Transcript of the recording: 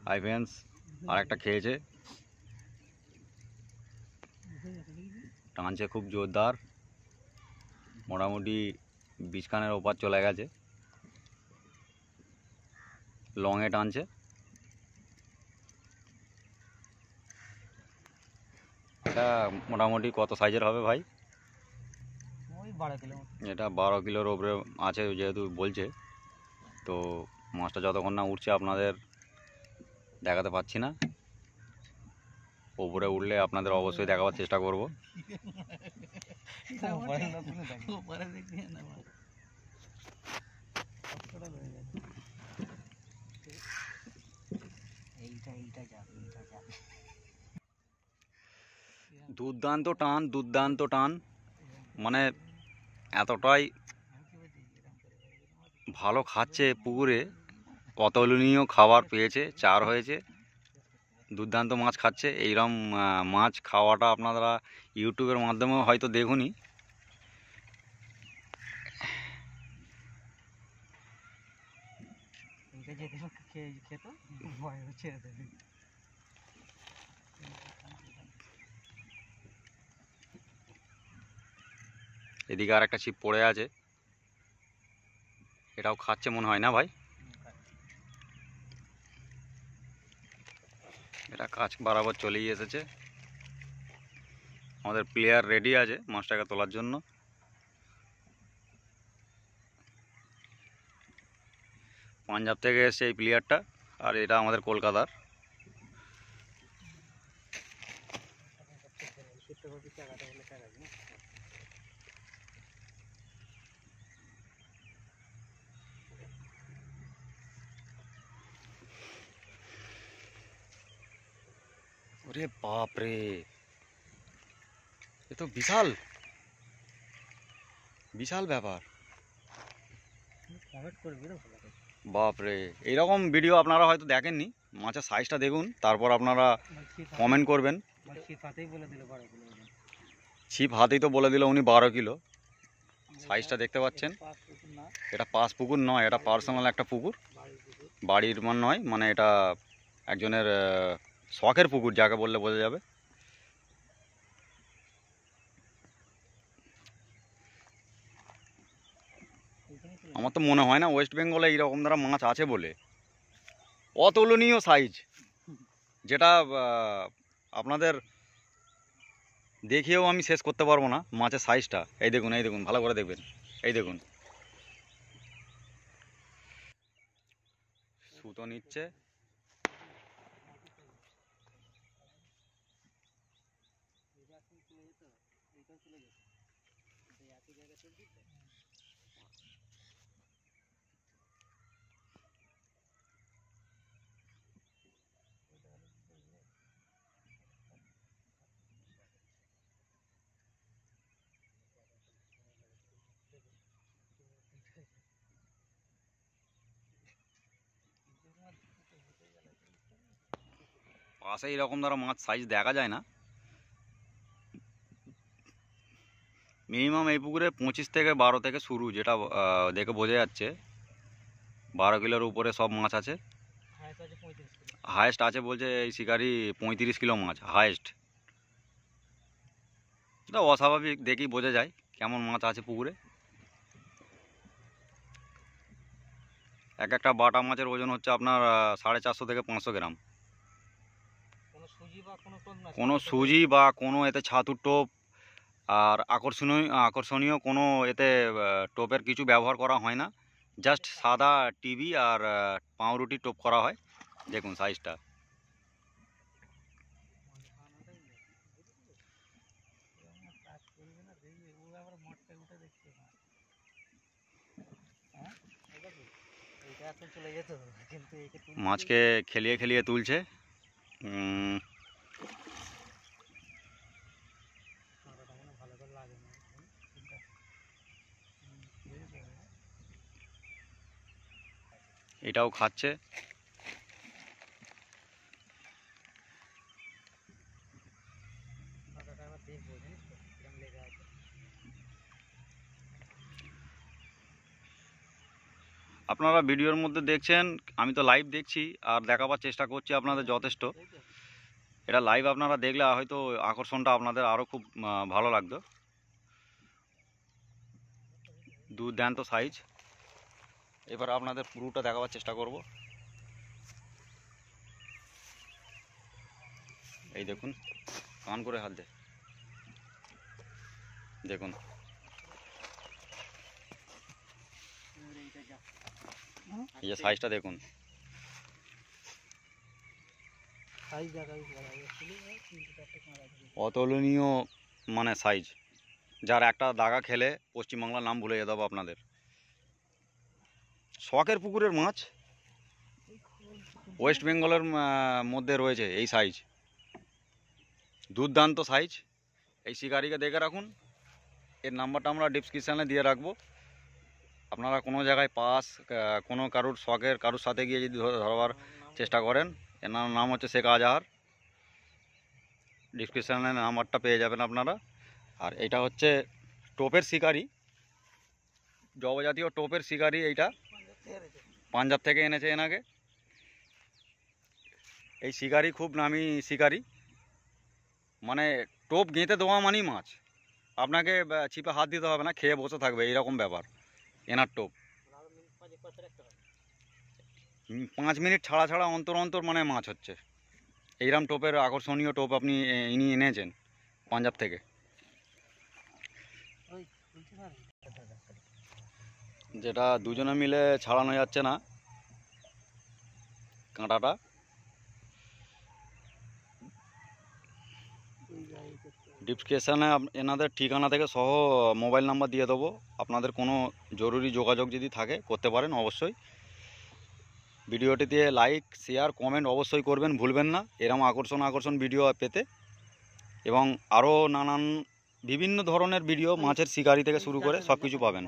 Hi friends, আর একটা খেয়েছে, টানছে খুব জোরদার, মোটামুটি 20 খানের ওপার চলে গেছে, লংয়ে টানছে। এটা মোটামুটি কত সাইজের হবে ভাই? এটা 12 কিলোর ওপরে আছে যেহেতু বলছে, তো মাছটা যতক্ষণ না উঠছে আপনাদের দেখাতে পাচ্ছি না। ওপরে উঠলে আপনাদের অবশ্যই দেখাবার চেষ্টা করব। দুর্দান্ত টান, দুর্দান্ত টান, মানে এতটাই ভালো খাচ্ছে পুকুরে, অতুলনীয় খাবার পেয়েছে, চার হয়েছে, দুর্দান্ত মাছ খাচ্ছে। এইরকম মাছ খাওয়াটা আপনারা ইউটিউবের মাধ্যমেও হয়তো দেখুনি। এদিকে আর একটা ছিপ পড়ে আছে, এটাও খাচ্ছে মনে হয় না ভাই? এটা কাছ বরাবর চলেই এসেছে। আমাদের প্লেয়ার রেডি আছে মাছটাকে তোলার জন্য। পাঞ্জাব থেকে এসছে এই প্লেয়ারটা, আর এটা আমাদের কলকাতার। ওরে বাপ রে, এ তো বিশাল বিশাল ব্যাপার। বাপ রে, এইরকম ভিডিও আপনারা হয়তো দেখেননি। মাছের সাইজটা দেখুন, তারপর আপনারা কমেন্ট করবেন। ছিপ হাতেই তো বলে দিল উনি 12 কিলো। সাইজটা দেখতে পাচ্ছেন। এটা পাস পুকুর নয়, এটা পার্সোনাল একটা পুকুর, বাড়ির মান নয়, মানে এটা একজনের শখের পুকুর যাকে বললে বোঝা যাবে। আমার তো মনে হয় না ওয়েস্ট বেঙ্গলে এইরকম দ্বারা মাছ আছে বলে। অতুলনীয় সাইজ, যেটা আপনাদের দেখিয়েও আমি শেষ করতে পারবো না মাছের সাইজটা। এই দেখুন, এই দেখুন, ভালো করে দেখবেন, এই দেখুন। সুতো নিচ্ছে। পাশে এরকম দ্বারা মাছ সাইজ দেখা যায় না। মিনিমাম এই পুকুরে 25 থেকে 12 থেকে শুরু, যেটা দেখে বোঝা যাচ্ছে। 12 কিলোর উপরে সব মাছ আছে। হায়েস্ট আছে বলছে এই শিকারি 35 কিলো মাছ হায়েস্ট। এটা অস্বাভাবিক, দেখেই বোঝা যায় কেমন মাছ আছে পুকুরে। এক একটা বাটা মাছের ওজন হচ্ছে আপনার 450 থেকে 500 গ্রাম। কোনো সুজি বা কোনো এতে ছাতুর টোপ আর আকর্ষণীয় কোনো এতে টোপের কিছু ব্যবহার করা হয় না। জাস্ট সাদা টিভি আর পাউরুটি টোপ করা হয়। দেখুন সাইজটা। মাছকে খেলিয়ে খেলিয়ে তুলছে। এটাও খাচ্ছে। আপনারা ভিডিওর মধ্যে দেখছেন, আমি তো লাইভ দেখছি আর দেখাবার চেষ্টা করছি আপনাদের যথেষ্ট। এটা লাইভ আপনারা দেখলে হয়তো আকর্ষণটা আপনাদের আরও খুব ভালো লাগতো। দুর্দান্ত সাইজ। এবার আপনাদের পুরোটা দেখাবার চেষ্টা করব। এই দেখুন, কান করে হাত দে, দেখুন এই যে সাইজটা দেখুন। অতুলনীয় মানে সাইজ, যার একটা দাগা খেলে পশ্চিমবাংলার নাম ভুলে যেতে হবে আপনাদের। শখের পুকুরের মাছ ওয়েস্ট বেঙ্গলের মধ্যে রয়েছে এই সাইজ, দুর্দান্ত সাইজ। এই শিকারিকে দেখে রাখুন, এর নাম্বারটা আমরা ডিসক্রিপশানে দিয়ে রাখবো। আপনারা কোনো জায়গায় পাস কোনো কারুর শখের কারুর সাথে গিয়ে যদি ধরবার চেষ্টা করেন, এর নাম হচ্ছে শেখ আজাহার। ডিসক্রিপশানে নাম্বারটা পেয়ে যাবেন আপনারা। আর এটা হচ্ছে টোপের শিকারি, জবজাতীয় টোপের শিকারি। এইটা পাঞ্জাব থেকে এনেছে এনাকে। এই শিকারি খুব নামি শিকারি, মানে টোপ গেঁথে দেওয়া মানেই মাছ। আপনাকে ছিপে হাত দিতে হবে না, খেয়ে বসে থাকবে, এইরকম ব্যাপার এনার টোপ। 5 মিনিট ছাড়া ছাড়া অন্তর অন্তর মানে মাছ হচ্ছে। এইরকম টোপের আকর্ষণীয় টোপ আপনি ইনি এনেছেন পাঞ্জাব থেকে। যেটা দুজনে মিলে ছাড়ানো যাচ্ছে না কাঁটাটা। ডিসক্রিপশানে এনাদের ঠিকানা থেকে সহ মোবাইল নাম্বার দিয়ে দেবো। আপনাদের কোনো জরুরি যোগাযোগ যদি থাকে করতে পারেন অবশ্যই। ভিডিওটিতে লাইক শেয়ার কমেন্ট অবশ্যই করবেন, ভুলবেন না এরকম আকর্ষণ ভিডিও পেতে। এবং আরও নানান বিভিন্ন ধরনের ভিডিও মাছের শিকারি থেকে শুরু করে সব কিছু পাবেন।